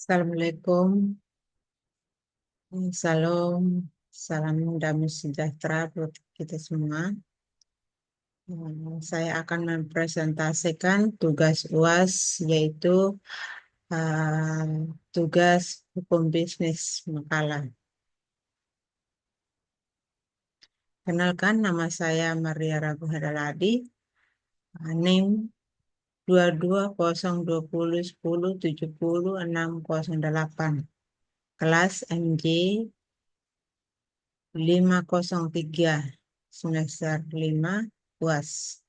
Assalamualaikum, salam, salam damai sejahtera buat kita semua. Saya akan mempresentasikan tugas UAS, yaitu eh, tugas hukum bisnis makalah. Kenalkan, nama saya Maria Ragu Hadaladi, NIM 220201070608, kelas MJ 503, semester 5, UAS.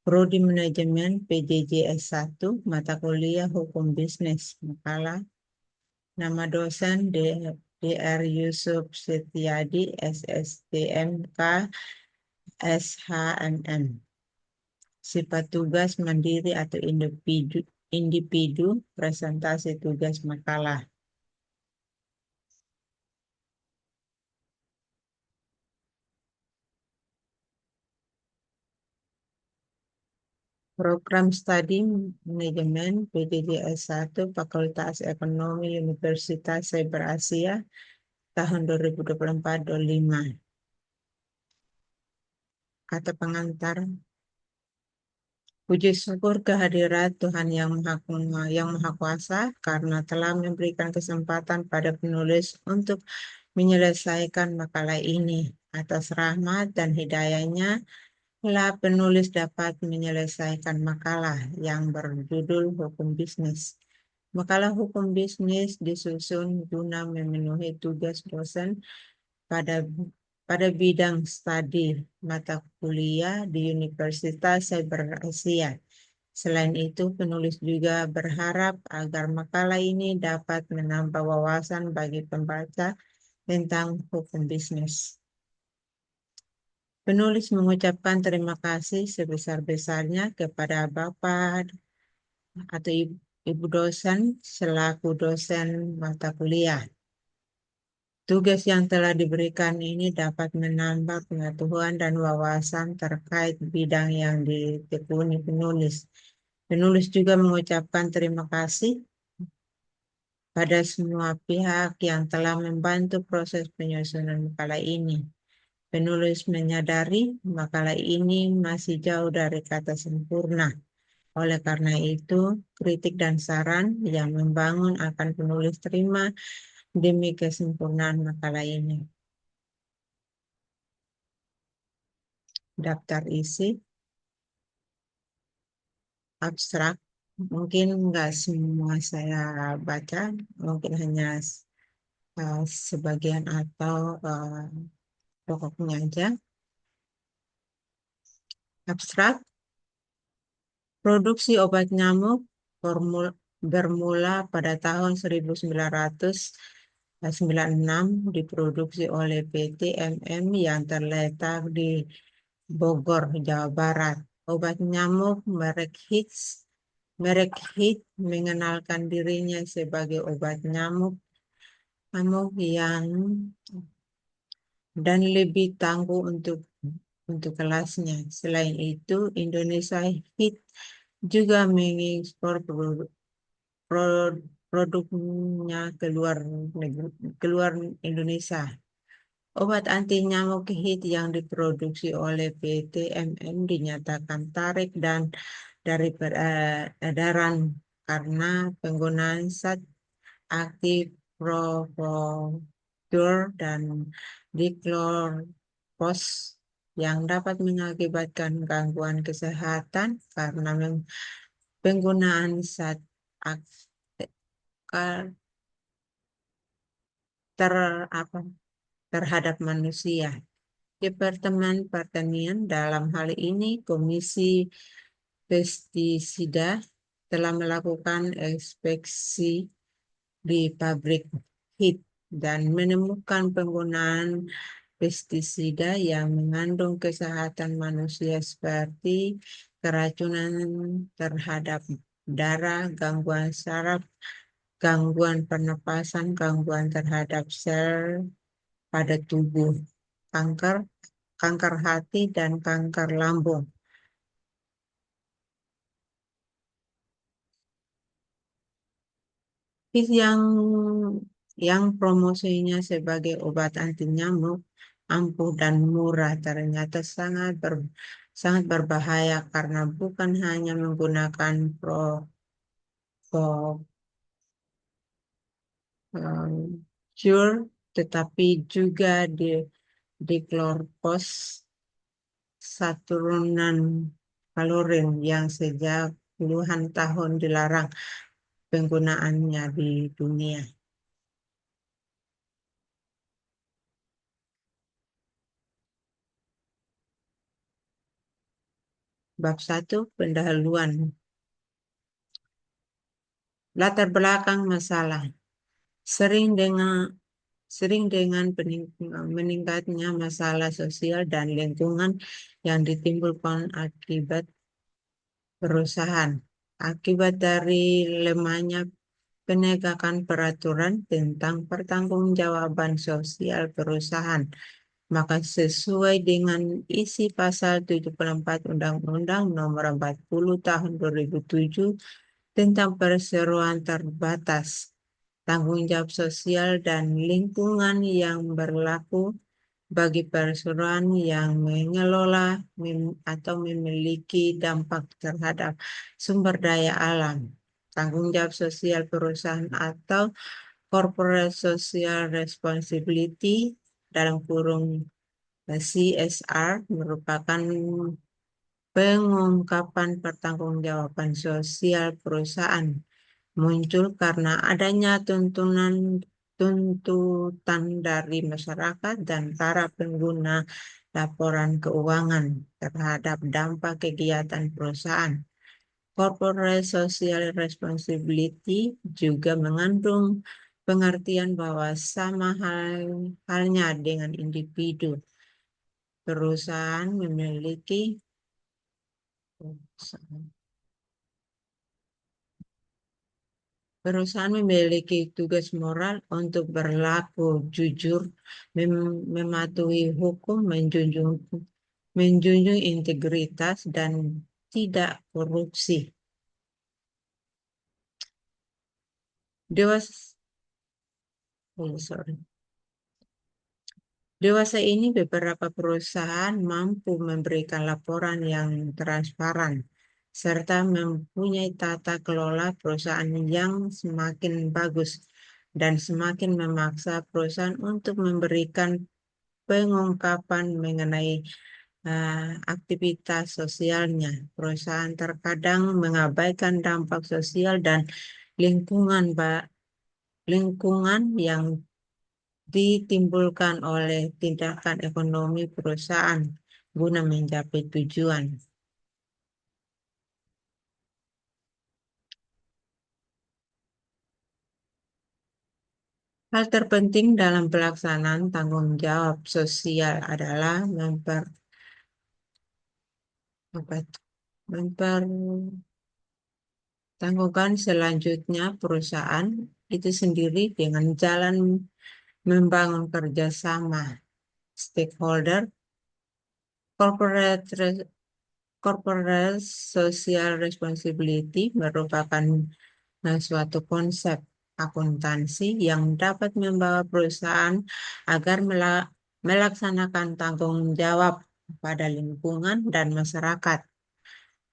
Prodi Manajemen PJJ S1, mata kuliah Hukum Bisnis Makalah. Nama dosen Dr. Yusuf Setiadi, SSTMK, SHMM. Sifat tugas mandiri atau individu presentasi tugas makalah. Program Studi Manajemen PJJ S1 Fakultas Ekonomi Universitas Cyber Asia tahun 2024-25. Kata pengantar, puji syukur kehadirat Tuhan yang Maha Kuasa karena telah memberikan kesempatan pada penulis untuk menyelesaikan makalah ini. Atas rahmat dan hidayahnya lah penulis dapat menyelesaikan makalah yang berjudul Hukum Bisnis. Makalah hukum bisnis disusun guna memenuhi tugas dosen pada pada bidang studi mata kuliah di Universitas Cyber Asia. Selain itu, penulis juga berharap agar makalah ini dapat menambah wawasan bagi pembaca tentang hukum bisnis. Penulis mengucapkan terima kasih sebesar-besarnya kepada Bapak atau Ibu dosen selaku dosen mata kuliah. Tugas yang telah diberikan ini dapat menambah pengetahuan dan wawasan terkait bidang yang ditekuni penulis. Penulis juga mengucapkan terima kasih pada semua pihak yang telah membantu proses penyusunan makalah ini. Penulis menyadari makalah ini masih jauh dari kata sempurna. Oleh karena itu, kritik dan saran yang membangun akan penulis terima demi kesempurnaan makalah ini. Daftar isi, abstrak, mungkin nggak semua saya baca, mungkin hanya sebagian atau pokoknya aja. Abstrak, produksi obat nyamuk bermula pada tahun 1996 diproduksi oleh PT MM yang terletak di Bogor, Jawa Barat. Obat nyamuk merek Hit mengenalkan dirinya sebagai obat nyamuk yang dan lebih tangguh untuk kelasnya. Selain itu, Indonesia Hit juga mengekspor produknya keluar Indonesia. Obat anti nyamuk Hit yang diproduksi oleh PT MM dinyatakan tarik dan dari peredaran karena penggunaan zat aktif provokator dan diklorpos yang dapat mengakibatkan gangguan kesehatan karena penggunaan zat aktif ter, apa, terhadap manusia. Departemen Pertanian dalam hal ini Komisi Pestisida telah melakukan inspeksi di pabrik Hit dan menemukan penggunaan pestisida yang mengandung kesehatan manusia seperti keracunan terhadap darah, gangguan saraf, gangguan pernapasan, gangguan terhadap sel pada tubuh, kanker hati, dan kanker lambung. yang promosinya sebagai obat anti nyamuk ampuh dan murah ternyata sangat berbahaya karena bukan hanya menggunakan propofol, cure, tetapi juga diklorpos saturunan kalorin yang sejak puluhan tahun dilarang penggunaannya di dunia. Bab 1, pendahuluan. Latar belakang masalah. Sering dengan meningkatnya masalah sosial dan lingkungan yang ditimbulkan akibat perusahaan. Akibat dari lemahnya penegakan peraturan tentang pertanggungjawaban sosial perusahaan. Maka sesuai dengan isi pasal 74 Undang-Undang Nomor 40 Tahun 2007 tentang perseroan terbatas, tanggung jawab sosial dan lingkungan yang berlaku bagi perseroan yang mengelola atau memiliki dampak terhadap sumber daya alam. Tanggung jawab sosial perusahaan atau corporate social responsibility dalam kurung CSR merupakan pengungkapan pertanggungjawaban sosial perusahaan, muncul karena adanya tuntutan dari masyarakat dan para pengguna laporan keuangan terhadap dampak kegiatan perusahaan. Corporate Social Responsibility juga mengandung pengertian bahwa sama halnya dengan individu, perusahaan memiliki tugas moral untuk berlaku jujur, mematuhi hukum, menjunjung integritas, dan tidak korupsi. Dewasa ini beberapa perusahaan mampu memberikan laporan yang transparan, serta mempunyai tata kelola perusahaan yang semakin bagus dan semakin memaksa perusahaan untuk memberikan pengungkapan mengenai aktivitas sosialnya. Perusahaan terkadang mengabaikan dampak sosial dan lingkungan yang ditimbulkan oleh tindakan ekonomi perusahaan guna mencapai tujuan. Hal terpenting dalam pelaksanaan tanggung jawab sosial adalah mempertanggungan selanjutnya perusahaan itu sendiri dengan jalan membangun kerjasama stakeholder. Corporate social responsibility merupakan suatu konsep akuntansi yang dapat membawa perusahaan agar melaksanakan tanggung jawab pada lingkungan dan masyarakat.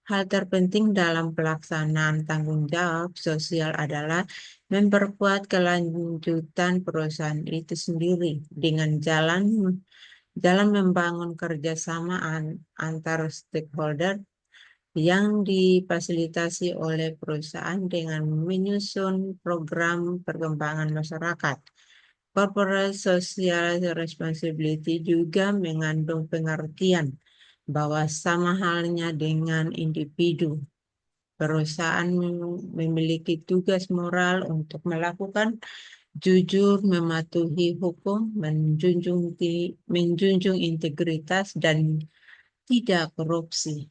Hal terpenting dalam pelaksanaan tanggung jawab sosial adalah memperkuat kelanjutan perusahaan itu sendiri dengan jalan membangun kerjasama antar stakeholder yang difasilitasi oleh perusahaan dengan menyusun program perkembangan masyarakat. Corporate Social Responsibility juga mengandung pengertian bahwa sama halnya dengan individu, perusahaan memiliki tugas moral untuk melakukan jujur, mematuhi hukum, menjunjung integritas, dan tidak korupsi.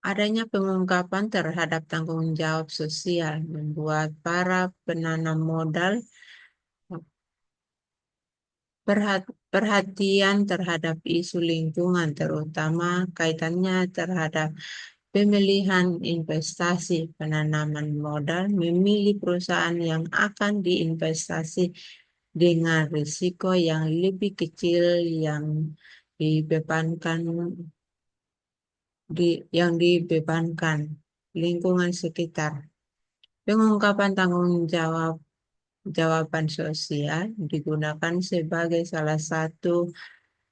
Adanya pengungkapan terhadap tanggung jawab sosial membuat para penanam modal perhatian terhadap isu lingkungan, terutama kaitannya terhadap Pemilihan investasi penanaman modal memilih perusahaan yang akan diinvestasi dengan risiko yang lebih kecil yang dibebankan yang dibebankan lingkungan sekitar. Pengungkapan tanggung jawab jawaban sosial digunakan sebagai salah satu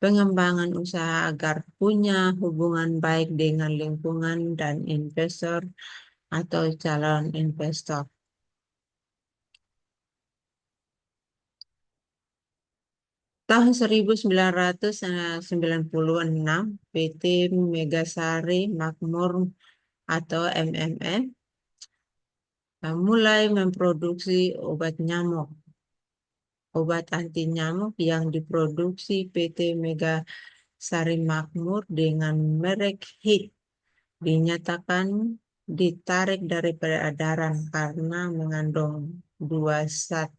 pengembangan usaha agar punya hubungan baik dengan lingkungan dan investor atau calon investor. Tahun 1996, PT Megasari Makmur atau MMM mulai memproduksi obat nyamuk. Obat anti nyamuk yang diproduksi PT Megasari Makmur dengan merek HIT dinyatakan ditarik dari peredaran karena mengandung dua zat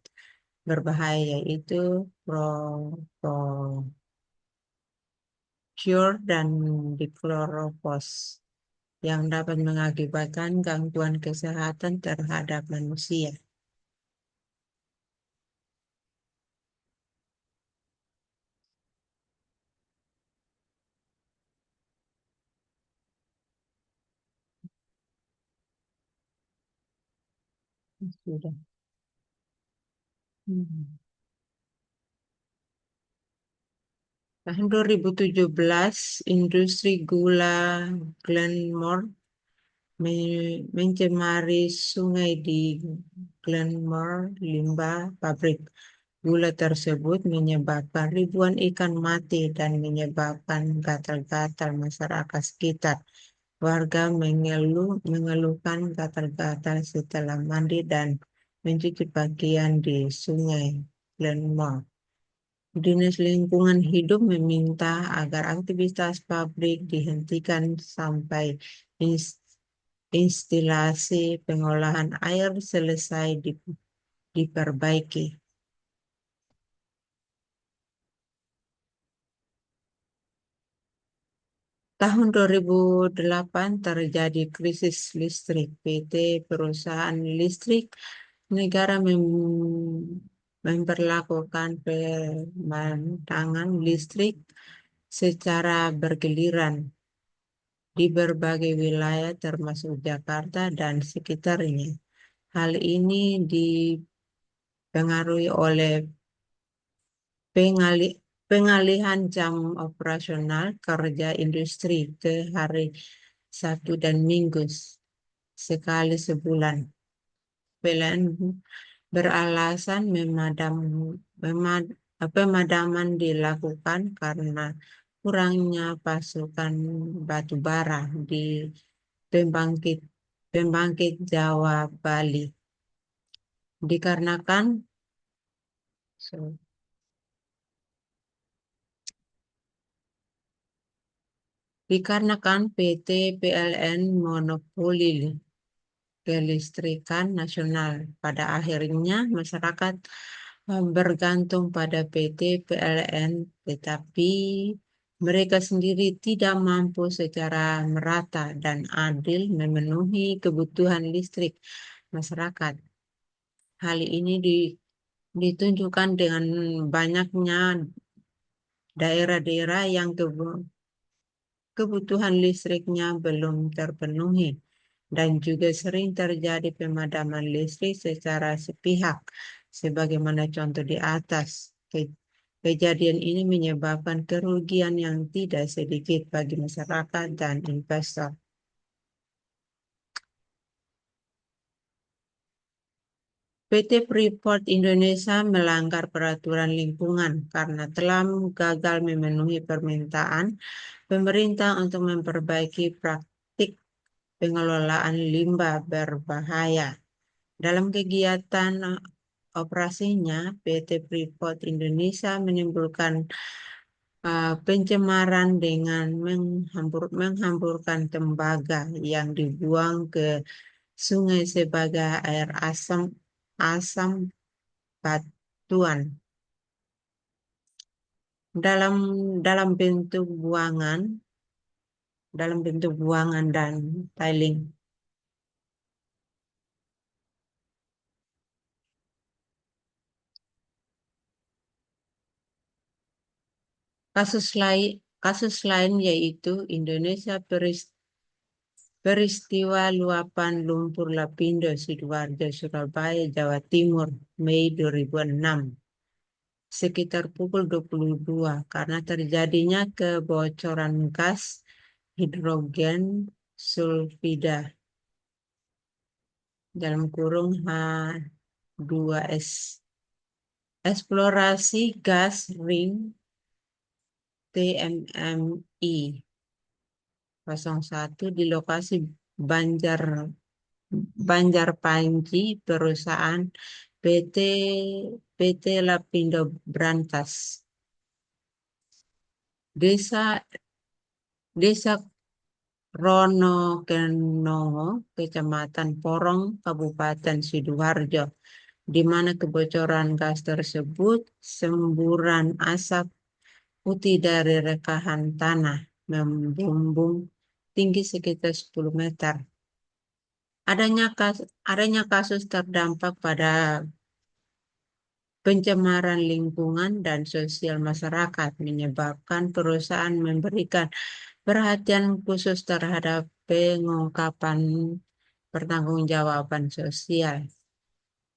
berbahaya yaitu propofol dan diklorofos yang dapat mengakibatkan gangguan kesehatan terhadap manusia. Sudah. Hmm. Tahun 2017, industri gula Glenmore mencemari sungai di Glenmore. Limbah pabrik gula tersebut menyebabkan ribuan ikan mati dan menyebabkan gatal-gatal masyarakat sekitar. Warga mengeluhkan gatal-gatal setelah mandi dan mencuci pakaian di sungai Glenmore. Dinas Lingkungan Hidup meminta agar aktivitas pabrik dihentikan sampai instalasi pengolahan air selesai diperbaiki. Tahun 2008 terjadi krisis listrik. PT Perusahaan Listrik Negara memperlakukan pemadaman listrik secara bergiliran di berbagai wilayah termasuk Jakarta dan sekitarnya. Hal ini dipengaruhi oleh pengalihan jam operasional kerja industri ke hari Sabtu dan Minggu sekali sebulan. PLN beralasan pemadaman dilakukan karena kurangnya pasokan batu bara di pembangkit pembangkit Jawa Bali dikarenakan so, PT PLN monopoli kelistrikan nasional. Pada akhirnya masyarakat bergantung pada PT PLN, tetapi mereka sendiri tidak mampu secara merata dan adil memenuhi kebutuhan listrik masyarakat. Hal ini ditunjukkan dengan banyaknya daerah-daerah yang kebutuhan listriknya belum terpenuhi dan juga sering terjadi pemadaman listrik secara sepihak, sebagaimana contoh di atas. Kejadian ini menyebabkan kerugian yang tidak sedikit bagi masyarakat dan investor. PT Freeport Indonesia melanggar peraturan lingkungan karena telah gagal memenuhi permintaan pemerintah untuk memperbaiki praktik pengelolaan limbah berbahaya. Dalam kegiatan operasinya, PT Freeport Indonesia menimbulkan pencemaran dengan menghamburkan tembaga yang dibuang ke sungai sebagai air asam asam batuan dalam dalam bentuk buangan dalam bentuk buangan dan tiling. Kasus lain yaitu Indonesia peristiwa luapan lumpur Lapindo Sidoarjo Surabaya Jawa Timur Mei 2006 sekitar pukul 22 karena terjadinya kebocoran gas hidrogen sulfida dalam kurung H2S. Eksplorasi gas ring TMMI 01 di lokasi Banjar Banjarpanji perusahaan PT PT Lapindo Brantas. Desa Ronokenongo, Kecamatan Porong, Kabupaten Sidoarjo, di mana kebocoran gas tersebut semburan asap putih dari rekahan tanah membumbung tinggi sekitar 10 meter. Adanya kasus terdampak pada pencemaran lingkungan dan sosial masyarakat menyebabkan perusahaan memberikan perhatian khusus terhadap pengungkapan pertanggungjawaban sosial.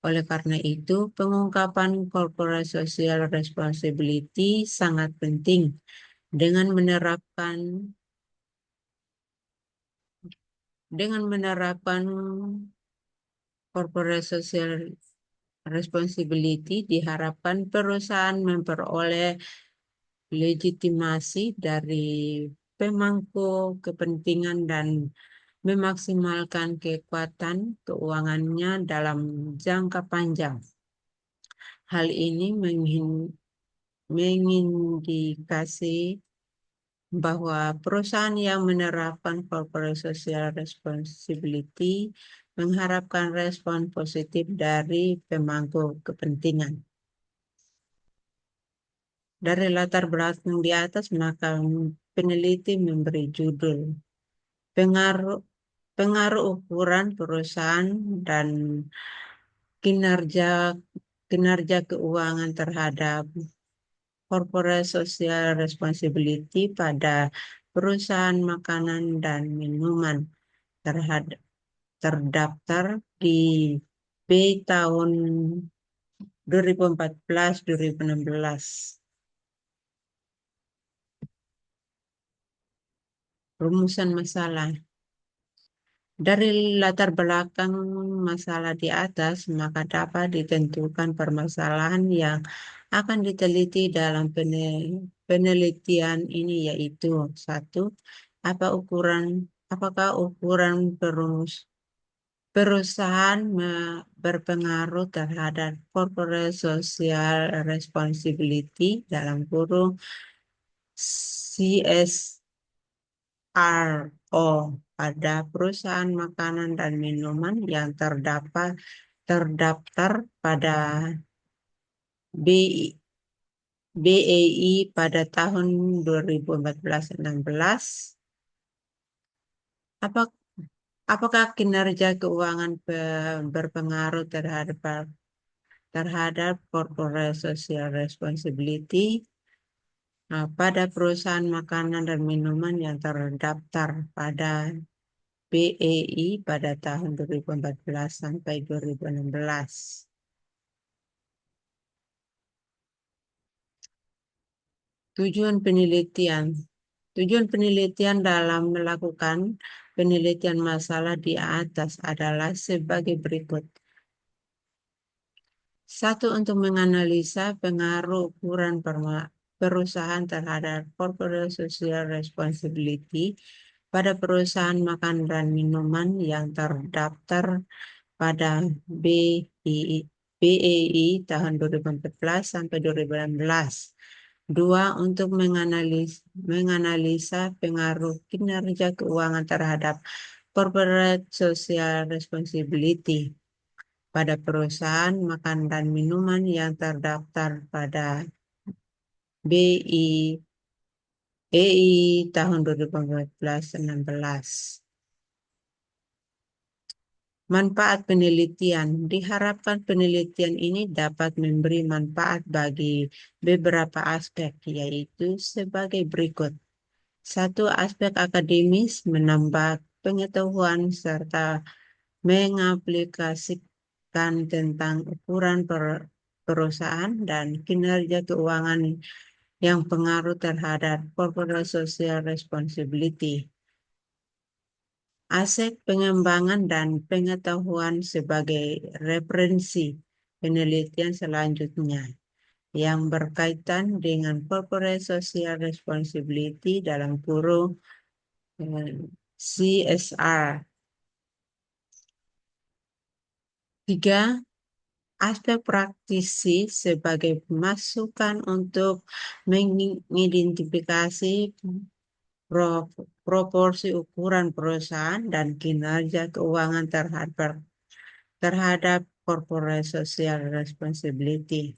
Oleh karena itu, pengungkapan corporate social responsibility sangat penting dengan menerapkan corporate social responsibility diharapkan perusahaan memperoleh legitimasi dari pemangku kepentingan dan memaksimalkan kekuatan keuangannya dalam jangka panjang. Hal ini mengindikasi bahwa perusahaan yang menerapkan corporate social responsibility mengharapkan respon positif dari pemangku kepentingan. Dari latar belakang di atas, maka peneliti memberi judul pengaruh ukuran perusahaan dan kinerja keuangan terhadap corporate social responsibility pada perusahaan makanan dan minuman terdaftar di B tahun 2014-2016. Rumusan masalah. Dari latar belakang masalah di atas, maka dapat ditentukan permasalahan yang akan diteliti dalam penelitian ini yaitu 1. Apakah ukuran perusahaan berpengaruh terhadap corporate social responsibility dalam kurung CSRO pada perusahaan makanan dan minuman yang terdaftar pada BEI pada tahun 2014-16. Apakah kinerja keuangan berpengaruh terhadap corporate social responsibility pada perusahaan makanan dan minuman yang terdaftar pada BEI pada tahun 2014 sampai 2016. Tujuan penelitian dalam melakukan penelitian masalah di atas adalah sebagai berikut. 1. Untuk menganalisa pengaruh ukuran perusahaan terhadap corporate social responsibility pada perusahaan makan dan minuman yang terdaftar pada BEI tahun 2014 sampai 2016. 2. Untuk menganalisa pengaruh kinerja keuangan terhadap corporate social responsibility pada perusahaan makan dan minuman yang terdaftar pada BEI EI tahun 2014-16. Manfaat penelitian. Diharapkan penelitian ini dapat memberi manfaat bagi beberapa aspek, yaitu sebagai berikut. Satu, aspek akademis, menambah pengetahuan serta mengaplikasikan tentang ukuran perusahaan dan kinerja keuangan yang pengaruh terhadap corporate social responsibility. Aspek pengembangan dan pengetahuan sebagai referensi penelitian selanjutnya yang berkaitan dengan corporate social responsibility dalam kurung CSR. Tiga, aspek praktisi sebagai masukan untuk mengidentifikasi proporsi ukuran perusahaan dan kinerja keuangan terhadap corporate social responsibility.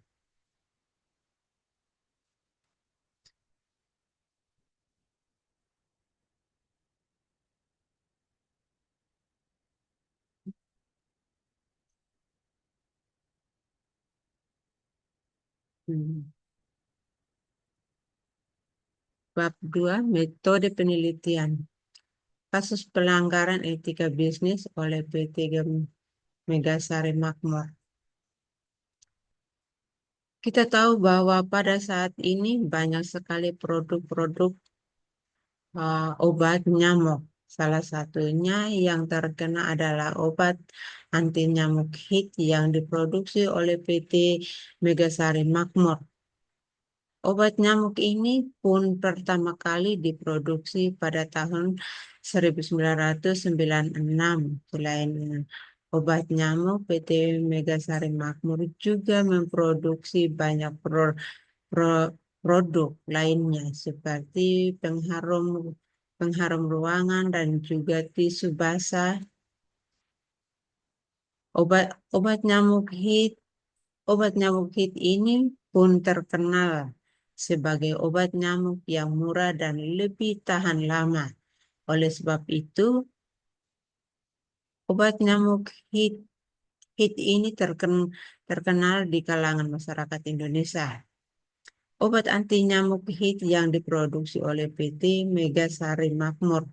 Hmm. Bab 2, metode penelitian. Kasus pelanggaran etika bisnis oleh PT Megasari Makmur. Kita tahu bahwa pada saat ini banyak sekali produk-produk obat nyamuk. Salah satunya yang terkena adalah obat anti nyamuk HIT yang diproduksi oleh PT Megasari Makmur. Obat nyamuk ini pun pertama kali diproduksi pada tahun 1996. Selain obat nyamuk, PT Megasari Makmur juga memproduksi banyak pro- produk lainnya seperti pengharum ruangan dan juga tisu basah. Obat nyamuk HIT Obat nyamuk HIT ini pun terkenal sebagai obat nyamuk yang murah dan lebih tahan lama. Oleh sebab itu, obat nyamuk HIT ini terkenal di kalangan masyarakat Indonesia. Obat anti nyamuk HIT yang diproduksi oleh PT Megasari Makmur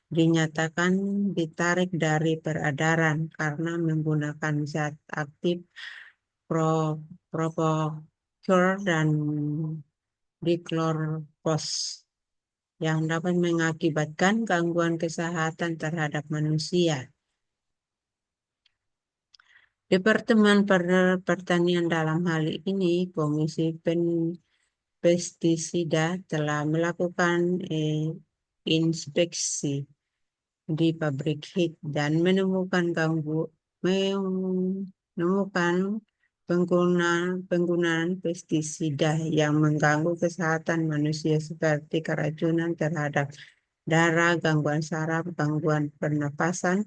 dinyatakan ditarik dari peredaran karena menggunakan zat aktif propofol dan diklorpos yang dapat mengakibatkan gangguan kesehatan terhadap manusia. Departemen Pertanian dalam hal ini, Komisi Pestisida telah melakukan inspeksi di pabrik HIT dan menemukan penggunaan pestisida yang mengganggu kesehatan manusia seperti keracunan terhadap darah, gangguan saraf, gangguan pernapasan,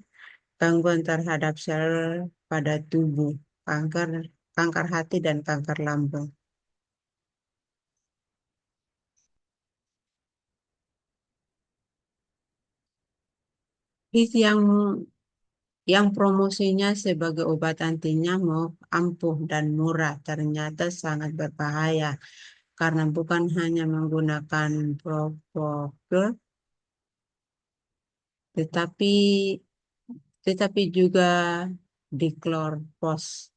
gangguan terhadap sel pada tubuh, kanker hati dan kanker lambung. HIT yang promosinya sebagai obat anti nyamuk, ampuh dan murah ternyata sangat berbahaya karena bukan hanya menggunakan propofol, tetapi juga diklorpos.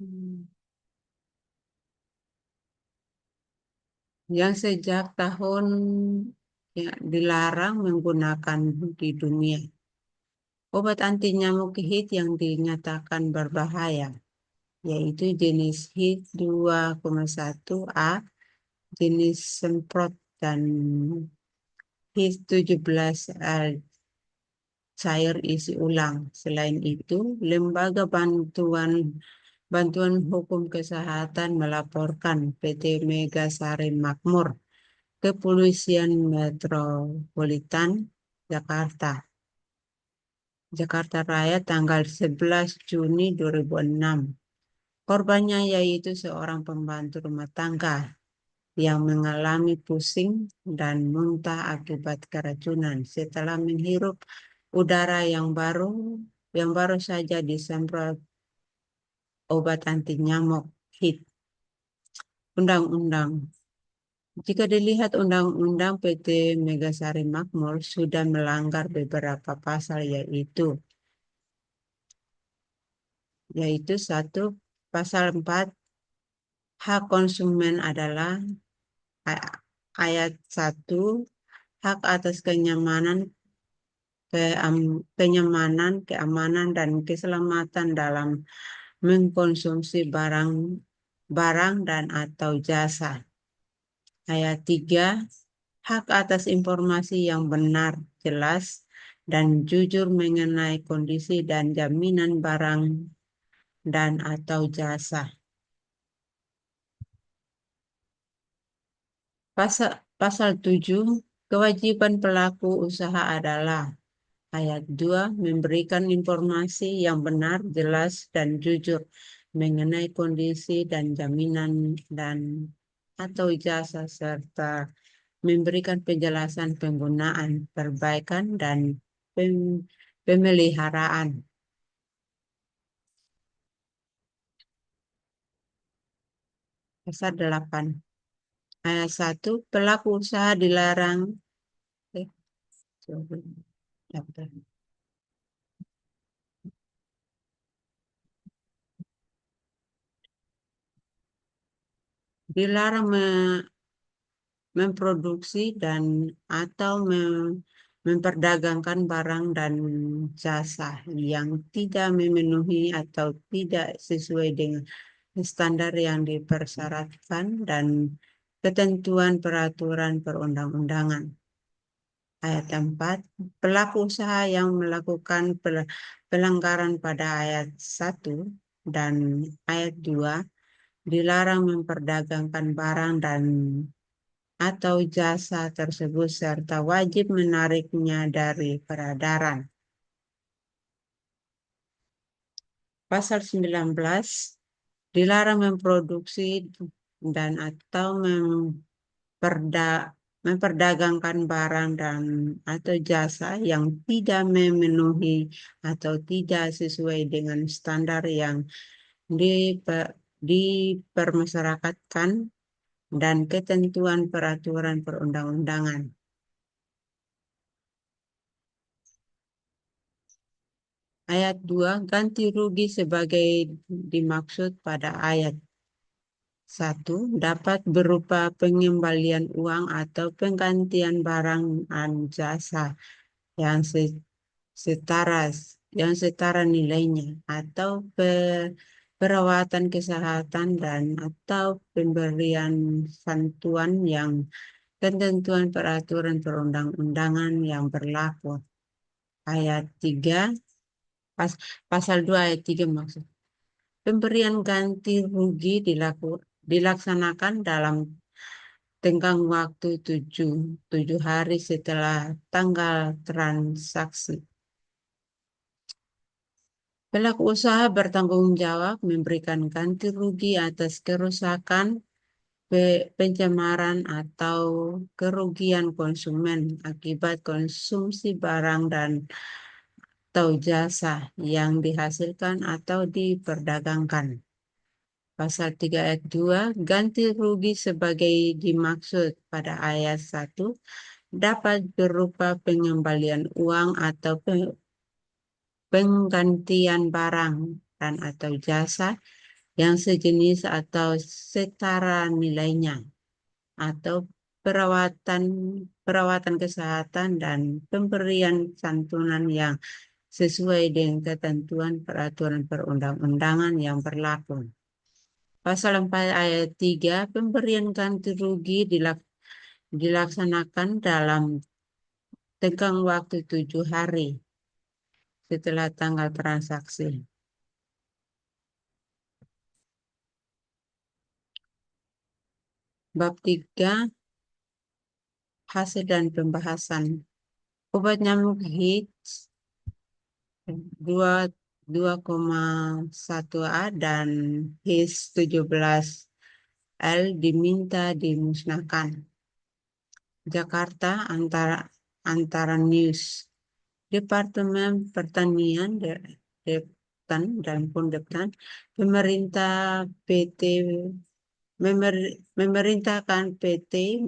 Hmm. Yang sejak tahun ya, dilarang menggunakan di dunia. Obat anti nyamuk HIT yang dinyatakan berbahaya, yaitu jenis HIT 2,1A, jenis semprot, dan HIT 17A cair isi ulang. Selain itu, Lembaga Bantuan Hukum Kesehatan melaporkan PT Megasari Makmur ke Kepolisian Metropolitan Jakarta Raya tanggal 11 Juni 2006 Korbannya yaitu seorang pembantu rumah tangga yang mengalami pusing dan muntah akibat keracunan setelah menghirup udara yang baru saja disemprot obat anti nyamuk HIT. Undang-undang. Jika dilihat Undang-Undang PT Megasari Makmur sudah melanggar beberapa pasal yaitu satu, pasal 4 hak konsumen adalah ayat 1, hak atas keamanan dan keselamatan dalam mengkonsumsi barang dan atau jasa. Ayat 3, hak atas informasi yang benar, jelas, dan jujur mengenai kondisi dan jaminan barang dan atau jasa. Pasal 7, kewajiban pelaku usaha adalah ayat 2, memberikan informasi yang benar, jelas, dan jujur mengenai kondisi dan jaminan dan atau jasa serta memberikan penjelasan penggunaan, perbaikan, dan pemeliharaan. Pasal 8. Ayat 1, pelaku usaha dilarang eh, coba, daftar. Dilarang memproduksi dan atau memperdagangkan barang dan jasa yang tidak memenuhi atau tidak sesuai dengan standar yang dipersyaratkan dan ketentuan peraturan perundang-undangan. Ayat 4, pelaku usaha yang melakukan pelanggaran pada ayat 1 dan ayat 2 dilarang memperdagangkan barang dan atau jasa tersebut serta wajib menariknya dari peredaran. Pasal 19, dilarang memproduksi dan atau memperdagangkan barang dan atau jasa yang tidak memenuhi atau tidak sesuai dengan standar yang dipermasyarakatkan dan ketentuan peraturan perundang-undangan. Ayat 2, ganti rugi sebagai dimaksud pada ayat 1 dapat berupa pengembalian uang atau penggantian barang dan jasa yang setara nilainya atau perawatan kesehatan dan atau pemberian bantuan yang ketentuan peraturan perundang-undangan yang berlaku. Ayat 3, pasal 2 ayat 3 maksud. Pemberian ganti rugi dilaksanakan dalam tenggang waktu 7 hari setelah tanggal transaksi. Pelaku usaha bertanggung jawab memberikan ganti rugi atas kerusakan, pencemaran, atau kerugian konsumen akibat konsumsi barang dan atau jasa yang dihasilkan atau diperdagangkan. Pasal 3 ayat 2, ganti rugi sebagai dimaksud pada ayat 1 dapat berupa pengembalian uang atau penggantian barang dan atau jasa yang sejenis atau setara nilainya atau perawatan kesehatan dan pemberian santunan yang sesuai dengan ketentuan peraturan perundang-undangan yang berlaku. Pasal 4 ayat 3, pemberian ganti rugi dilaksanakan dalam tenggang waktu 7 hari setelah tanggal transaksi. Bab 3, hasil dan pembahasan. Obat nyamuk HIT 2,1A dan HIS 17L diminta dimusnahkan. Jakarta Antara News. Departemen Pertanian Deptan dan Pondeptan, pemerintah PT memerintahkan PT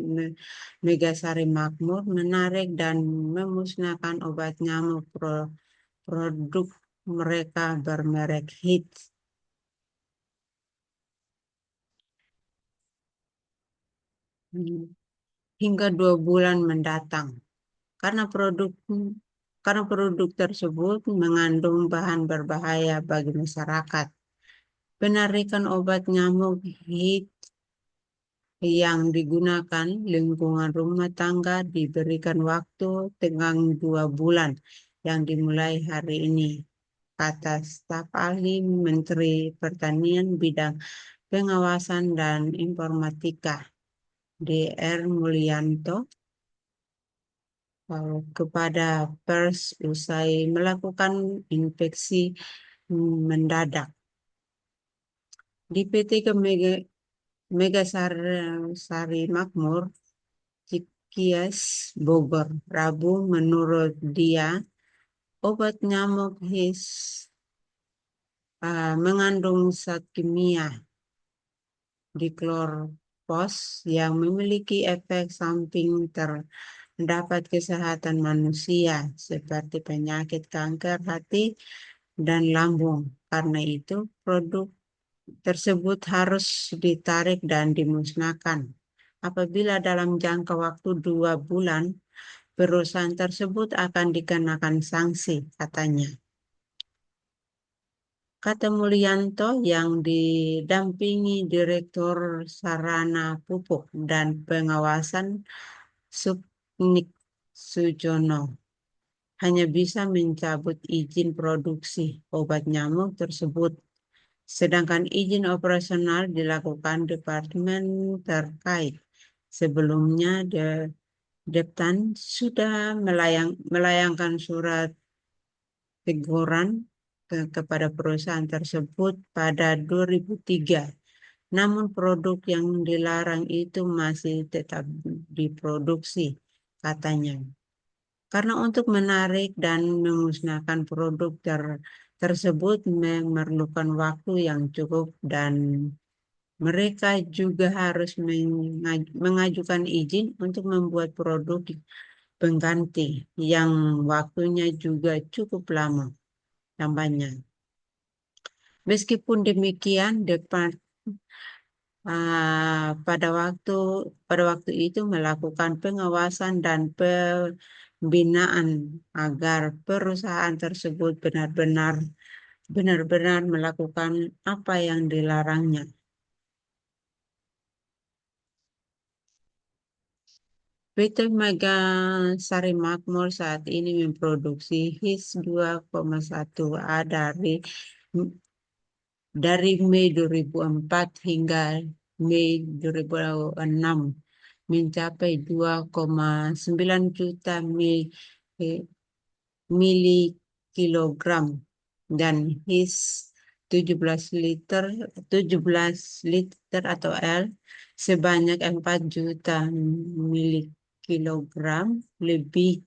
Megasari Makmur menarik dan memusnahkan obat nyamuk produk mereka bermerek Hits hingga 2 bulan mendatang karena produk tersebut mengandung bahan berbahaya bagi masyarakat. Penarikan obat nyamuk Hits yang digunakan lingkungan rumah tangga diberikan waktu tenggang 2 bulan yang dimulai hari ini, kata staf ahli Menteri Pertanian bidang pengawasan dan informatika DR Mulyanto kepada pers usai melakukan inspeksi mendadak di PT Megasari Makmur Cikias Bogor Rabu. Menurut dia, obat nyamuk His mengandung zat kimia diklorpos yang memiliki efek samping terdapat kesehatan manusia seperti penyakit kanker hati dan lambung. Karena itu, produk tersebut harus ditarik dan dimusnahkan. Apabila dalam jangka waktu 2 bulan, perusahaan tersebut akan dikenakan sanksi, katanya. Kata Mulyanto yang didampingi Direktur Sarana Pupuk dan Pengawasan Subnik Sujono, hanya bisa mencabut izin produksi obat nyamuk tersebut, sedangkan izin operasional dilakukan departemen terkait. Sebelumnya, Deptan sudah melayangkan surat teguran kepada perusahaan tersebut pada 2003. Namun produk yang dilarang itu masih tetap diproduksi, katanya. Karena untuk menarik dan memusnahkan produk tersebut memerlukan waktu yang cukup dan mereka juga harus mengajukan izin untuk membuat produk pengganti yang waktunya juga cukup lama tambahnya. Meskipun demikian, pada waktu itu melakukan pengawasan dan pembinaan agar perusahaan tersebut benar-benar melakukan apa yang dilarangnya. PT Megasari Makmur saat ini memproduksi HIS 2,1A dari Mei 2004 hingga Mei 2006 mencapai 2,9 juta milikilogram dan HIS 17 liter atau L sebanyak 4 juta milikilogram. Lebih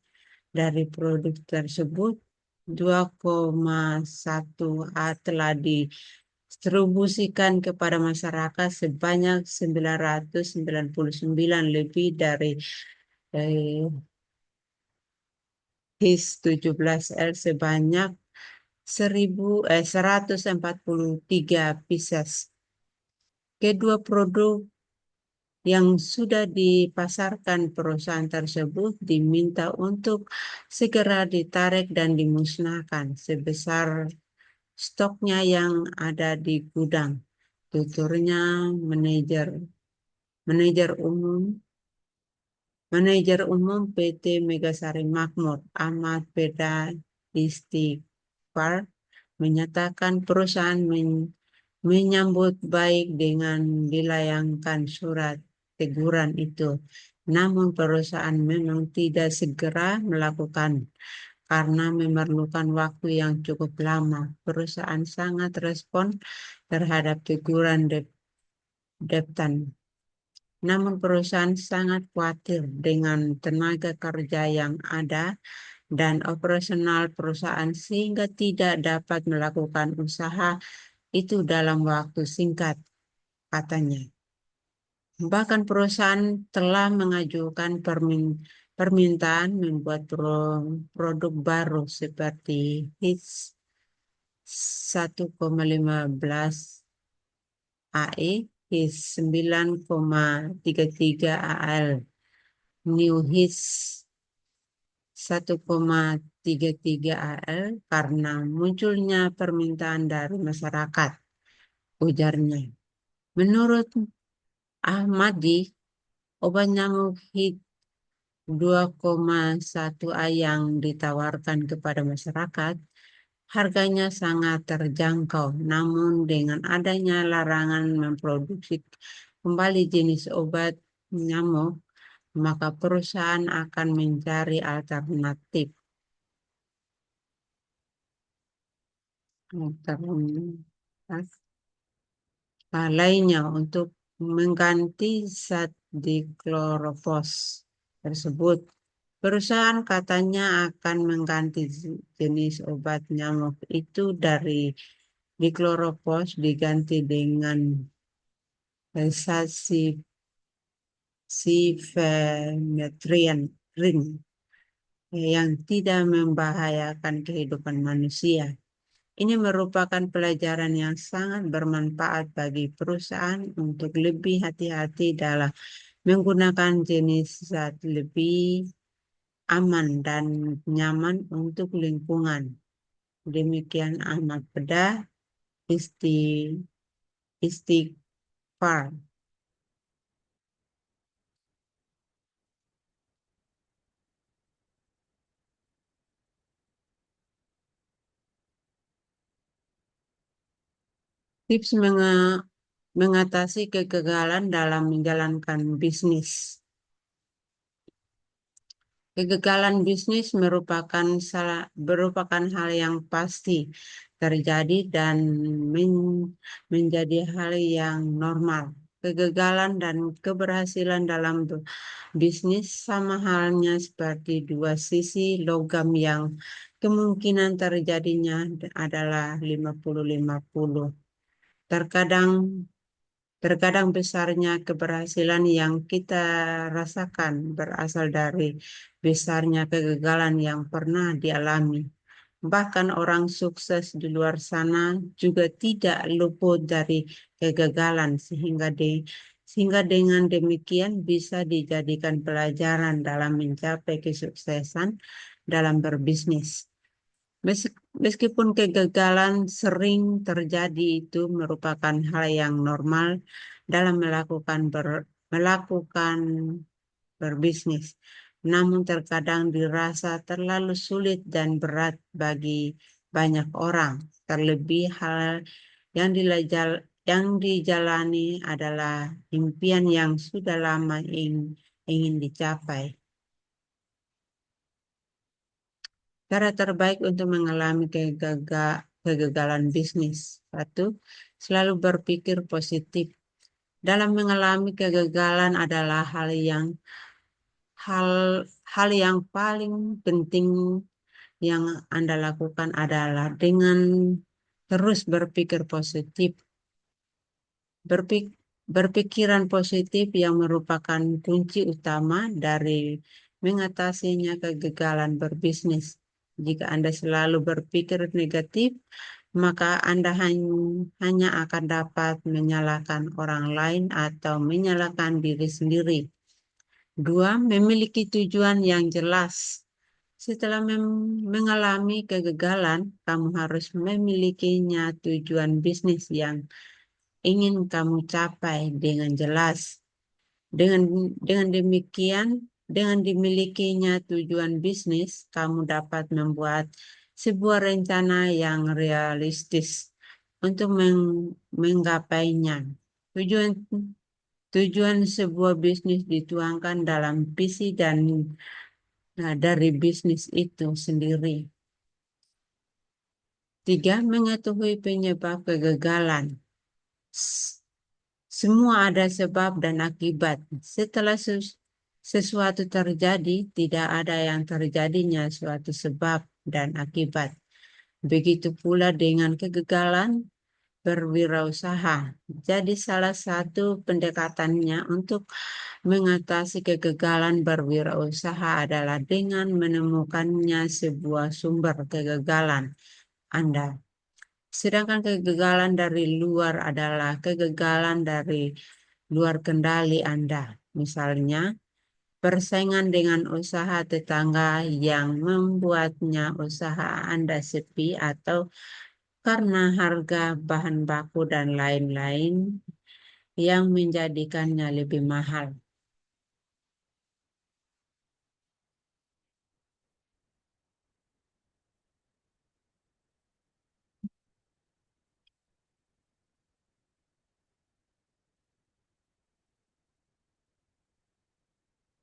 dari produk tersebut, 2,1A telah didistribusikan kepada masyarakat sebanyak 999 lebih dari HIS 17L sebanyak 143 pieces. Kedua produk yang sudah dipasarkan perusahaan tersebut diminta untuk segera ditarik dan dimusnahkan sebesar stoknya yang ada di gudang, tuturnya Manajer Umum PT Megasari Makmur Ahmad Beda Istighfar menyatakan perusahaan menyambut baik dengan dilayangkan surat teguran itu. Namun perusahaan memang tidak segera melakukan karena memerlukan waktu yang cukup lama. Perusahaan sangat respon terhadap teguran Deptan. Namun perusahaan sangat khawatir dengan tenaga kerja yang ada dan operasional perusahaan sehingga tidak dapat melakukan usaha itu dalam waktu singkat, katanya. Bahkan perusahaan telah mengajukan permintaan membuat produk baru seperti HITS 1,15 AE, HITS 9,33 AL, New HITS 1,33 AL karena munculnya permintaan dari masyarakat, ujarnya. Menurut Ahmadi, obat nyamuk HITS 2,1A yang ditawarkan kepada masyarakat harganya sangat terjangkau, namun dengan adanya larangan memproduksi kembali jenis obat nyamuk, maka perusahaan akan mencari alternatif. Lainnya untuk mengganti zat diklorofos tersebut. Perusahaan katanya akan mengganti jenis obat nyamuk itu dari diklorofos diganti dengan zat sifemetrin yang tidak membahayakan kehidupan manusia. Ini merupakan pelajaran yang sangat bermanfaat bagi perusahaan untuk lebih hati-hati dalam menggunakan jenis zat lebih aman dan nyaman untuk lingkungan. Demikian Ahmad Pedah, Istighfar. Tips mengatasi kegagalan dalam menjalankan bisnis. Kegagalan bisnis merupakan hal yang pasti terjadi dan menjadi hal yang normal. Kegagalan dan keberhasilan dalam bisnis sama halnya seperti dua sisi logam yang kemungkinan terjadinya adalah 50-50. Terkadang besarnya keberhasilan yang kita rasakan berasal dari besarnya kegagalan yang pernah dialami. Bahkan orang sukses di luar sana juga tidak luput dari kegagalan sehingga dengan demikian bisa dijadikan pelajaran dalam mencapai kesuksesan dalam berbisnis. Meskipun kegagalan sering terjadi, itu merupakan hal yang normal dalam melakukan berbisnis. Namun terkadang dirasa terlalu sulit dan berat bagi banyak orang. Terlebih hal yang dijalani adalah impian yang sudah lama ingin dicapai. Cara terbaik untuk mengalami kegagalan bisnis. 1. Selalu berpikir positif. Dalam mengalami kegagalan adalah hal yang paling penting yang Anda lakukan adalah dengan terus berpikir positif. Berpikiran positif yang merupakan kunci utama dari mengatasinya kegagalan berbisnis. Jika Anda selalu berpikir negatif, maka Anda hanya akan dapat menyalahkan orang lain atau menyalahkan diri sendiri. 2. Memiliki tujuan yang jelas. Setelah mengalami kegagalan, kamu harus memilikinya tujuan bisnis yang ingin kamu capai dengan jelas. Dengan dimilikinya tujuan bisnis, kamu dapat membuat sebuah rencana yang realistis untuk menggapainya. Tujuan sebuah bisnis dituangkan dalam visi dan dari bisnis itu sendiri. 3. Mengetahui penyebab kegagalan. Semua ada sebab dan akibat. Setelah sesuatu terjadi, tidak ada yang terjadinya suatu sebab dan akibat. Begitu pula dengan kegagalan berwirausaha. Jadi salah satu pendekatannya untuk mengatasi kegagalan berwirausaha adalah dengan menemukannya sebuah sumber kegagalan Anda. Sedangkan kegagalan dari luar adalah kegagalan dari luar kendali Anda. Misalnya, persaingan dengan usaha tetangga yang membuatnya usaha Anda sepi atau karena harga bahan baku dan lain-lain yang menjadikannya lebih mahal.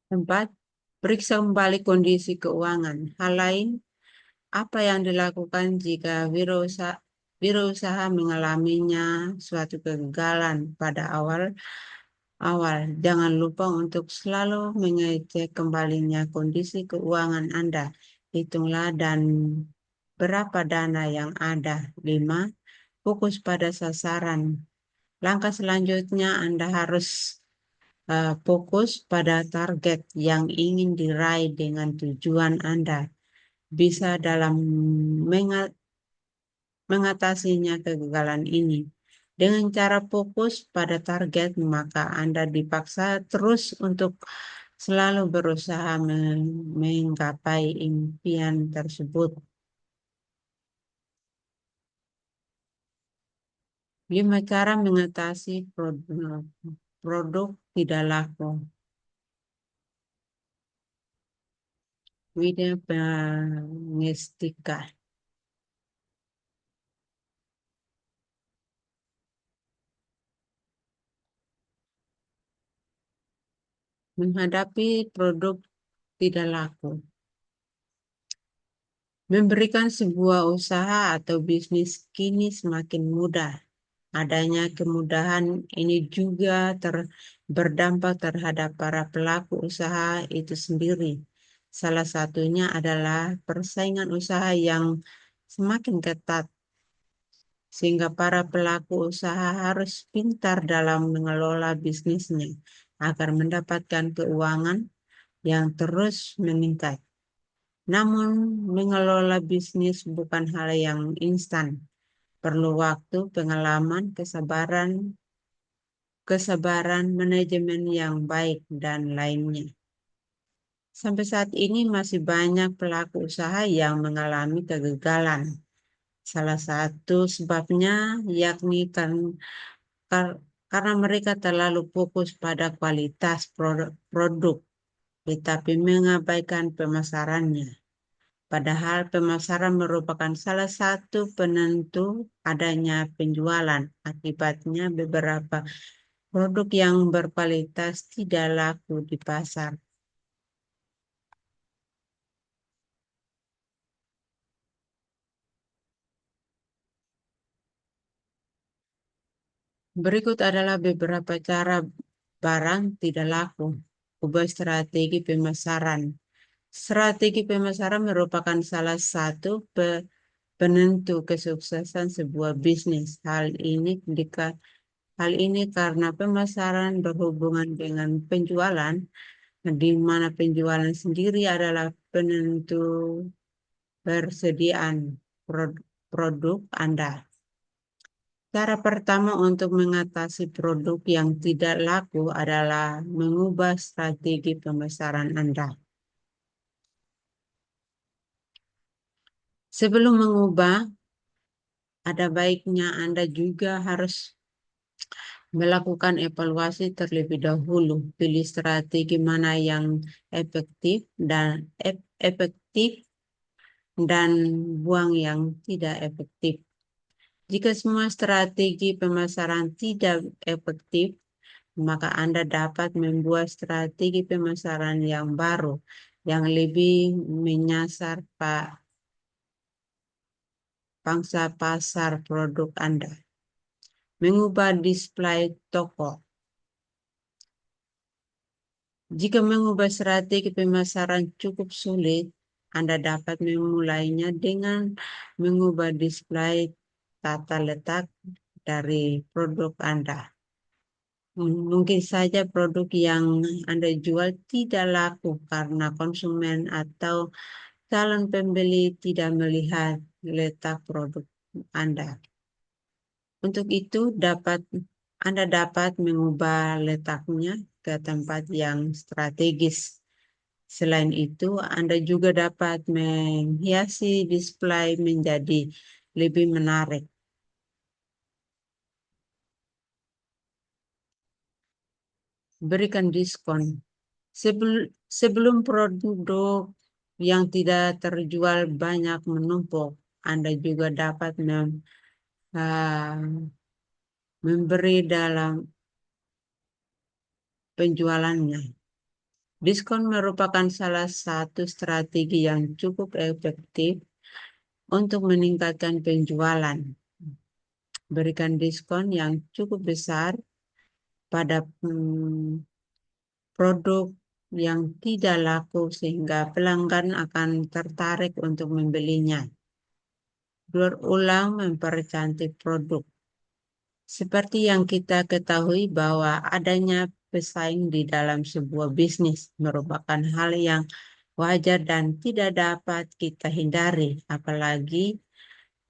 Keempat, periksa kembali kondisi keuangan. Hal lain, apa yang dilakukan jika wirausaha mengalaminya suatu kegagalan pada awal. Jangan lupa untuk selalu mengecek kembalinya kondisi keuangan Anda. Hitunglah dan berapa dana yang ada. 5. Fokus pada sasaran. Langkah selanjutnya Anda harus fokus pada target yang ingin diraih dengan tujuan Anda. Bisa dalam mengatasinya kegagalan ini. Dengan cara fokus pada target, maka Anda dipaksa terus untuk selalu berusaha menggapai impian tersebut. 5 cara mengatasi produk tidak laku. Widya Pangestika. Menghadapi produk tidak laku. Memberikan sebuah usaha atau bisnis kini semakin mudah. Adanya kemudahan ini juga berdampak terhadap para pelaku usaha itu sendiri. Salah satunya adalah persaingan usaha yang semakin ketat, sehingga para pelaku usaha harus pintar dalam mengelola bisnisnya agar mendapatkan keuangan yang terus meningkat. Namun, mengelola bisnis bukan hal yang instan. Perlu waktu, pengalaman, kesabaran, manajemen yang baik, dan lainnya. Sampai saat ini masih banyak pelaku usaha yang mengalami kegagalan. Salah satu sebabnya yakni karena mereka terlalu fokus pada kualitas produk, tetapi mengabaikan pemasarannya. Padahal pemasaran merupakan salah satu penentu adanya penjualan. Akibatnya beberapa produk yang berkualitas tidak laku di pasar. Berikut adalah beberapa cara barang tidak laku. Ubah strategi pemasaran. Strategi pemasaran merupakan salah satu penentu kesuksesan sebuah bisnis. Hal ini karena pemasaran berhubungan dengan penjualan, di mana penjualan sendiri adalah penentu persediaan produk Anda. Cara pertama untuk mengatasi produk yang tidak laku adalah mengubah strategi pemasaran Anda. Sebelum mengubah, ada baiknya Anda juga harus melakukan evaluasi terlebih dahulu. Pilih strategi mana yang efektif dan buang yang tidak efektif. Jika semua strategi pemasaran tidak efektif, maka Anda dapat membuat strategi pemasaran yang baru yang lebih menyasar pangsa pasar produk Anda. Mengubah display toko. Jika mengubah strategi pemasaran cukup sulit, Anda dapat memulainya dengan mengubah display tata letak dari produk Anda. Mungkin saja produk yang Anda jual tidak laku karena konsumen atau calon pembeli tidak melihat letak produk Anda. Untuk itu, Anda dapat mengubah letaknya ke tempat yang strategis. Selain itu, Anda juga dapat menghiasi display menjadi lebih menarik. Berikan diskon. Sebelum produk yang tidak terjual banyak menumpuk, Anda juga dapat memberi dalam penjualannya. Diskon merupakan salah satu strategi yang cukup efektif untuk meningkatkan penjualan. Berikan diskon yang cukup besar pada produk yang tidak laku sehingga pelanggan akan tertarik untuk membelinya. Berulang mempercantik produk. Seperti yang kita ketahui bahwa adanya pesaing di dalam sebuah bisnis merupakan hal yang wajar dan tidak dapat kita hindari, apalagi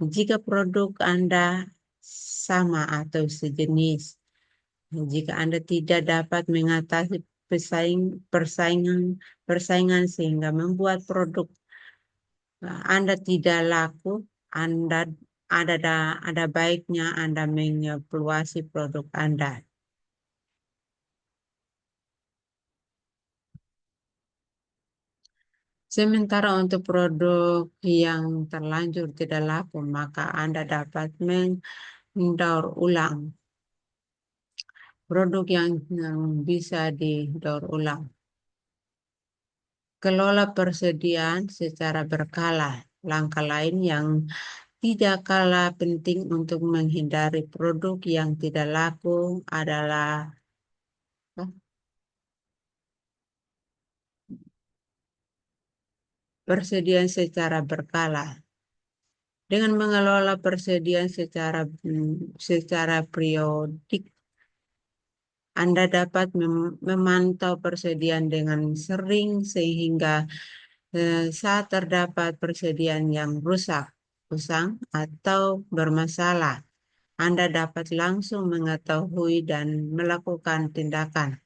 jika produk Anda sama atau sejenis. Jika Anda tidak dapat mengatasi persaingan sehingga membuat produk Anda tidak laku, ada baiknya Anda mengevaluasi produk Anda. Sementara untuk produk yang terlanjur tidak laku, maka Anda dapat mendaur ulang produk yang bisa didaur ulang. Kelola persediaan secara berkala. Langkah lain yang tidak kalah penting untuk menghindari produk yang tidak laku adalah persediaan secara berkala. Dengan mengelola persediaan secara periodik, Anda dapat memantau persediaan dengan sering sehingga saat terdapat persediaan yang rusak, usang, atau bermasalah, Anda dapat langsung mengetahui dan melakukan tindakan.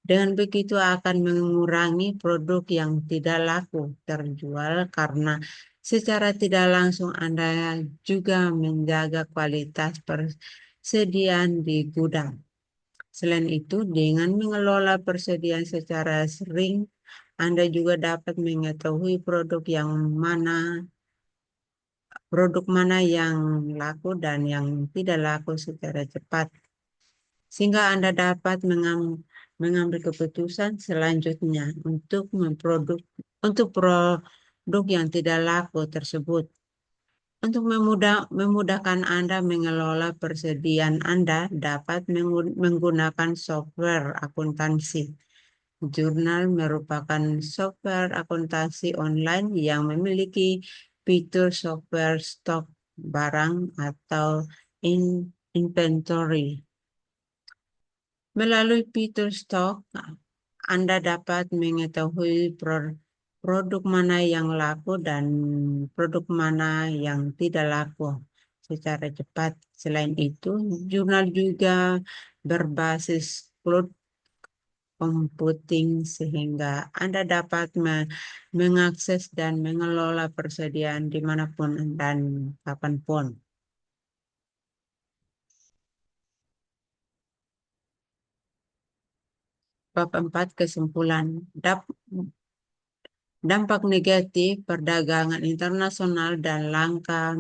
Dengan begitu akan mengurangi produk yang tidak laku terjual karena secara tidak langsung Anda juga menjaga kualitas persediaan di gudang. Selain itu, dengan mengelola persediaan secara sering, Anda juga dapat mengetahui produk mana yang laku dan yang tidak laku secara cepat. Sehingga Anda dapat mengambil keputusan selanjutnya untuk produk yang tidak laku tersebut. Untuk memudahkan Anda mengelola persediaan Anda dapat menggunakan software akuntansi. Jurnal merupakan software akuntansi online yang memiliki fitur software stok barang atau inventory. Melalui fitur stok, Anda dapat mengetahui produk mana yang laku dan produk mana yang tidak laku secara cepat. Selain itu, jurnal juga berbasis cloud computing sehingga Anda dapat mengakses dan mengelola persediaan dimanapun dan kapanpun. Bab 4 kesimpulan. Dampak negatif perdagangan internasional dan langkah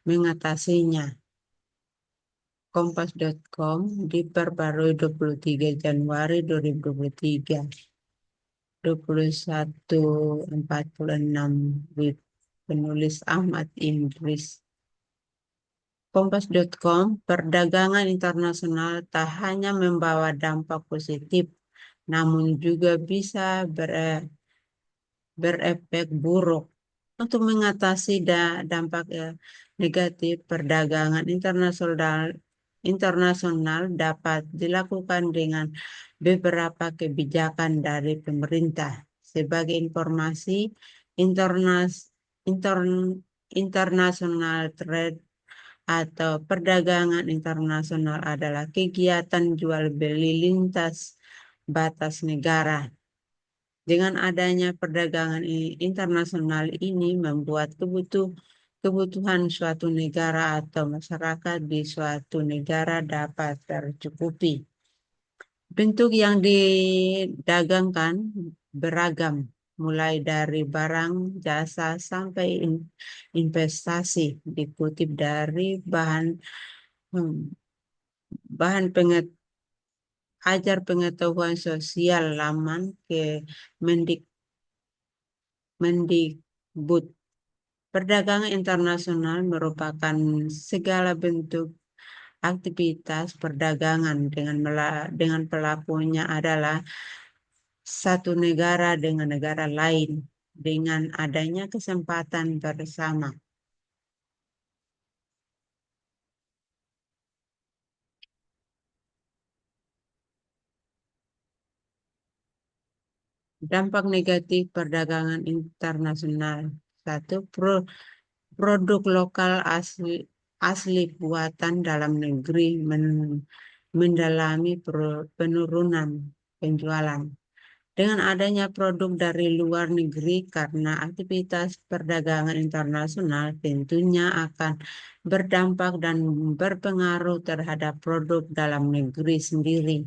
mengatasinya. Kompas.com diperbarui 23 Januari 2023. 2146 WIB. Penulis Ahmad Idris. Kompas.com, perdagangan internasional tak hanya membawa dampak positif, namun juga bisa berefek buruk. Untuk mengatasi dampak negatif, perdagangan internasional dapat dilakukan dengan beberapa kebijakan dari pemerintah. Sebagai informasi, international trade atau perdagangan internasional adalah kegiatan jual beli lintas batas negara. Dengan adanya perdagangan internasional ini membuat kebutuhan suatu negara atau masyarakat di suatu negara dapat tercukupi. Bentuk yang didagangkan beragam, mulai dari barang, jasa, sampai investasi, dikutip dari bahan ajar pengetahuan sosial laman ke Mendikbud. Perdagangan internasional merupakan segala bentuk aktivitas perdagangan dengan pelakunya adalah satu negara dengan negara lain dengan adanya kesempatan bersama. Dampak negatif perdagangan internasional. Satu, produk lokal asli buatan dalam negeri mendalami penurunan penjualan. Dengan adanya produk dari luar negeri karena aktivitas perdagangan internasional tentunya akan berdampak dan berpengaruh terhadap produk dalam negeri sendiri.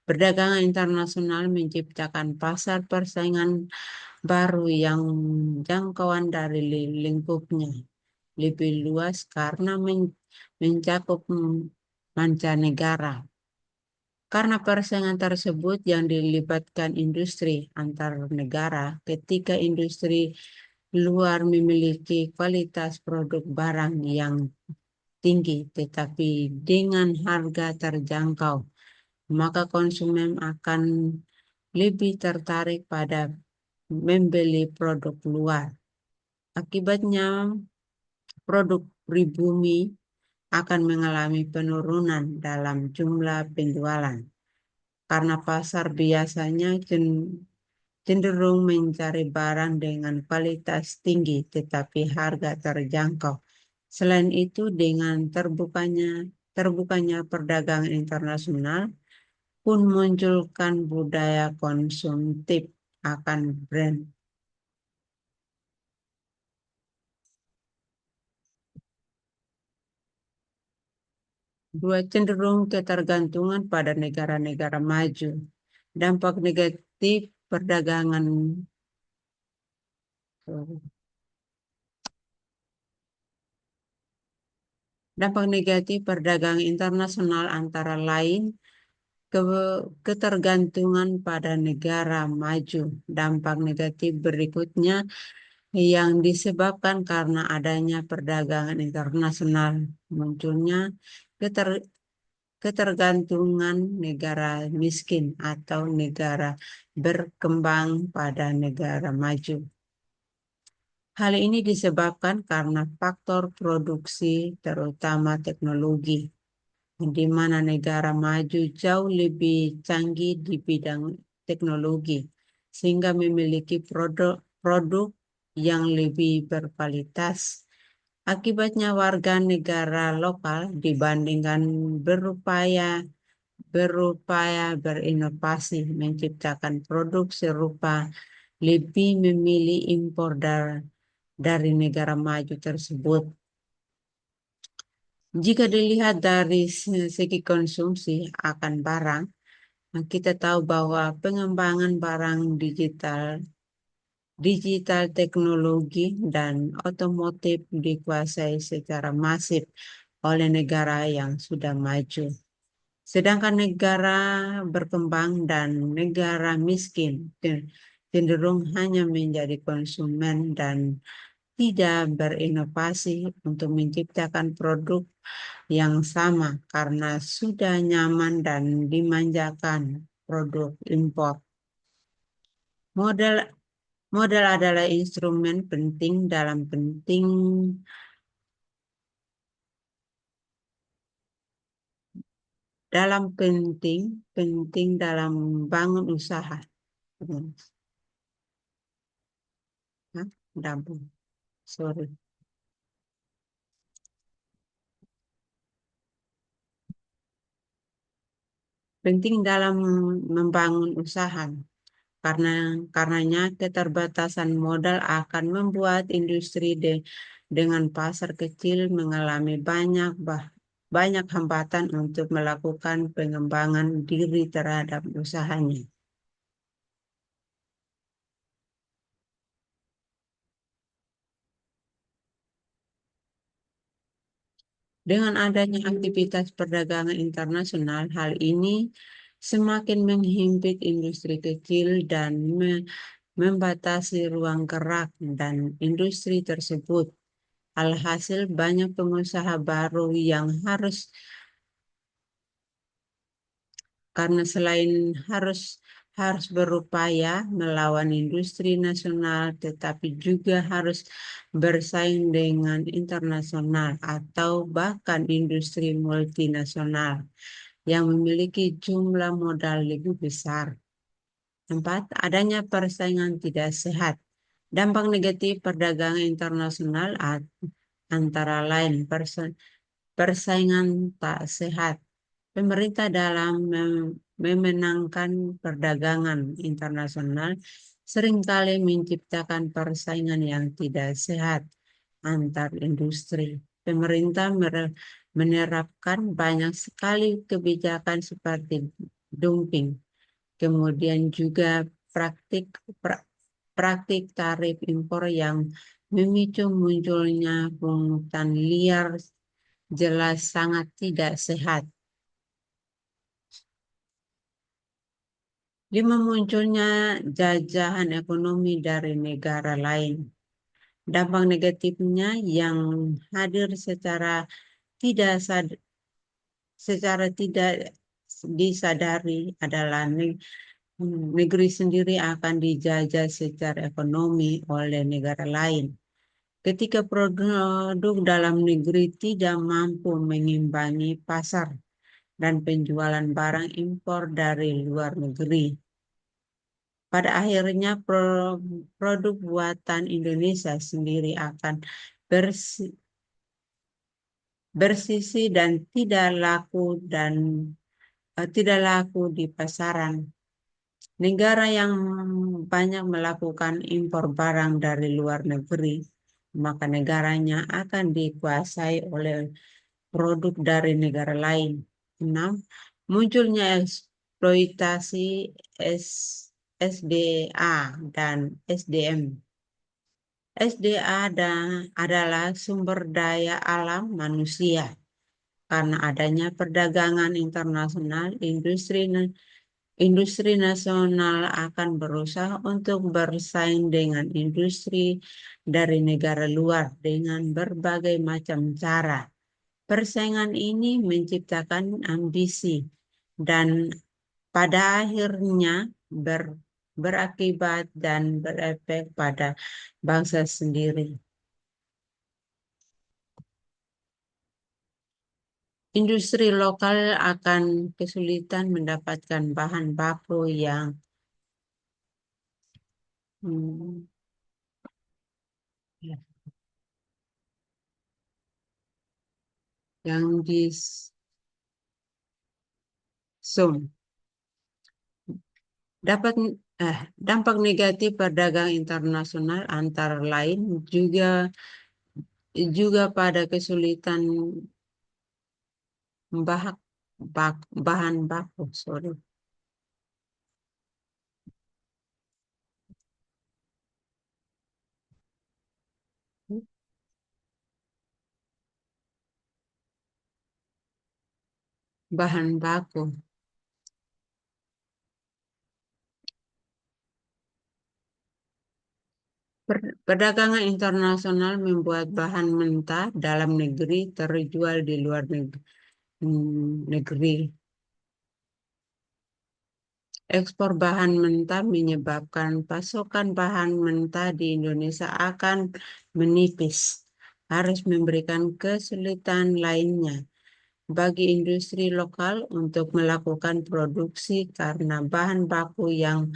Perdagangan internasional menciptakan pasar persaingan baru yang jangkauan dari lingkupnya lebih luas karena mencakup mancanegara. Karena persaingan tersebut yang dilibatkan industri antar negara, ketika industri luar memiliki kualitas produk barang yang tinggi tetapi dengan harga terjangkau, maka konsumen akan lebih tertarik pada membeli produk luar. Akibatnya, produk pribumi akan mengalami penurunan dalam jumlah penjualan karena pasar biasanya cenderung mencari barang dengan kualitas tinggi tetapi harga terjangkau. Selain itu, dengan terbukanya perdagangan internasional pun munculkan budaya konsumtif akan brand. Dua, cenderung ketergantungan pada negara-negara maju. Dampak negatif perdagangan internasional antara lain ketergantungan pada negara maju. Dampak negatif berikutnya yang disebabkan karena adanya perdagangan internasional, munculnya ketergantungan negara miskin atau negara berkembang pada negara maju. Hal ini disebabkan karena faktor produksi, terutama teknologi, di mana negara maju jauh lebih canggih di bidang teknologi, sehingga memiliki produk yang lebih berkualitas. Akibatnya warga negara lokal dibandingkan berupaya berinovasi menciptakan produk serupa lebih memilih impor dari negara maju tersebut. Jika dilihat dari segi konsumsi akan barang, kita tahu bahwa pengembangan barang digital teknologi dan otomotif dikuasai secara masif oleh negara yang sudah maju. Sedangkan negara berkembang dan negara miskin cenderung hanya menjadi konsumen dan tidak berinovasi untuk menciptakan produk yang sama karena sudah nyaman dan dimanjakan produk impor. Modal modal adalah instrumen penting penting dalam membangun usaha. Hah? Dampung. Sorry. Penting dalam membangun usaha. Karenanya keterbatasan modal akan membuat industri dengan pasar kecil mengalami banyak hambatan untuk melakukan pengembangan diri terhadap usahanya. Dengan adanya aktivitas perdagangan internasional, hal ini semakin menghimpit industri kecil dan membatasi ruang gerak dan industri tersebut. Alhasil, banyak pengusaha baru yang karena selain harus berupaya melawan industri nasional, tetapi juga harus bersaing dengan internasional atau bahkan industri multinasional yang memiliki jumlah modal lebih besar. 4. Adanya persaingan tidak sehat. Dampak negatif perdagangan internasional antara lain persaingan tak sehat. Pemerintah dalam memenangkan perdagangan internasional seringkali menciptakan persaingan yang tidak sehat antar industri. Pemerintah menerapkan banyak sekali kebijakan seperti dumping, kemudian juga praktik tarif impor yang memicu munculnya pungutan liar jelas sangat tidak sehat. 5. Munculnya jajahan ekonomi dari negara lain. Dampak negatifnya yang hadir tidak secara tidak disadari adalah negeri sendiri akan dijajah secara ekonomi oleh negara lain. Ketika produk dalam negeri tidak mampu mengimbangi pasar dan penjualan barang impor dari luar negeri. Pada akhirnya produk buatan Indonesia sendiri akan bersisi dan tidak laku di pasaran. Negara yang banyak melakukan impor barang dari luar negeri, maka negaranya akan dikuasai oleh produk dari negara lain. 6. Munculnya eksploitasi SDA dan SDM. adalah sumber daya alam manusia. Karena adanya perdagangan internasional, industri nasional akan berusaha untuk bersaing dengan industri dari negara luar dengan berbagai macam cara. Persaingan ini menciptakan ambisi dan pada akhirnya berakibat dan berefek pada bangsa sendiri. Industri lokal akan kesulitan mendapatkan bahan baku hmm, ya, yang disum. Dapat Dampak negatif perdagangan internasional antara lain juga pada kesulitan membahak bahan baku, bahan baku. Perdagangan internasional membuat bahan mentah dalam negeri terjual di luar negeri. Ekspor bahan mentah menyebabkan pasokan bahan mentah di Indonesia akan menipis. Harus memberikan kesulitan lainnya bagi industri lokal untuk melakukan produksi karena bahan baku yang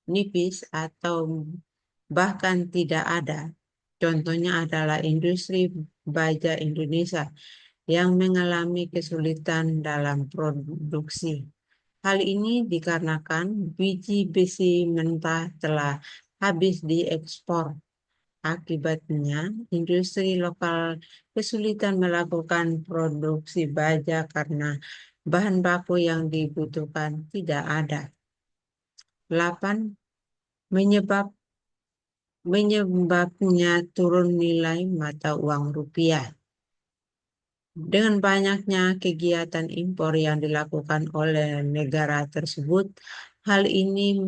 nipis atau bahkan tidak ada. Contohnya adalah industri baja Indonesia yang mengalami kesulitan dalam produksi. Hal ini dikarenakan biji besi mentah telah habis diekspor. Akibatnya, industri lokal kesulitan melakukan produksi baja karena bahan baku yang dibutuhkan tidak ada. 8. Menyebab Menyebabnya turun nilai mata uang rupiah. Dengan banyaknya kegiatan impor yang dilakukan oleh negara tersebut, hal ini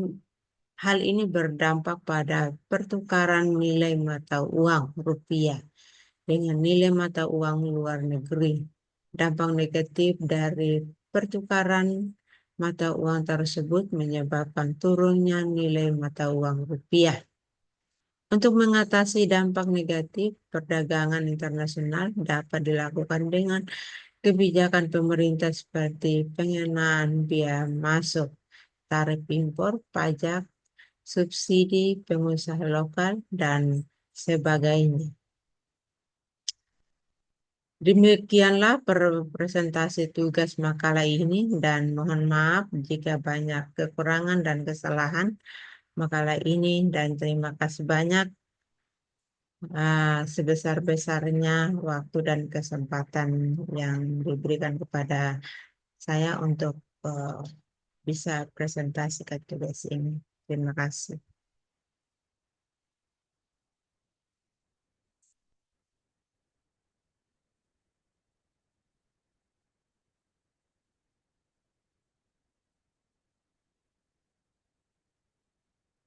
hal ini berdampak pada pertukaran nilai mata uang rupiah dengan nilai mata uang luar negeri. Dampak negatif dari pertukaran mata uang tersebut menyebabkan turunnya nilai mata uang rupiah. Untuk mengatasi dampak negatif, perdagangan internasional dapat dilakukan dengan kebijakan pemerintah seperti pengenaan biaya masuk, tarif impor, pajak, subsidi pengusaha lokal, dan sebagainya. Demikianlah presentasi tugas makalah ini dan mohon maaf jika banyak kekurangan dan kesalahan makalah ini dan terima kasih banyak sebesar-besarnya waktu dan kesempatan yang diberikan kepada saya untuk bisa presentasikan tugas ini. Terima kasih.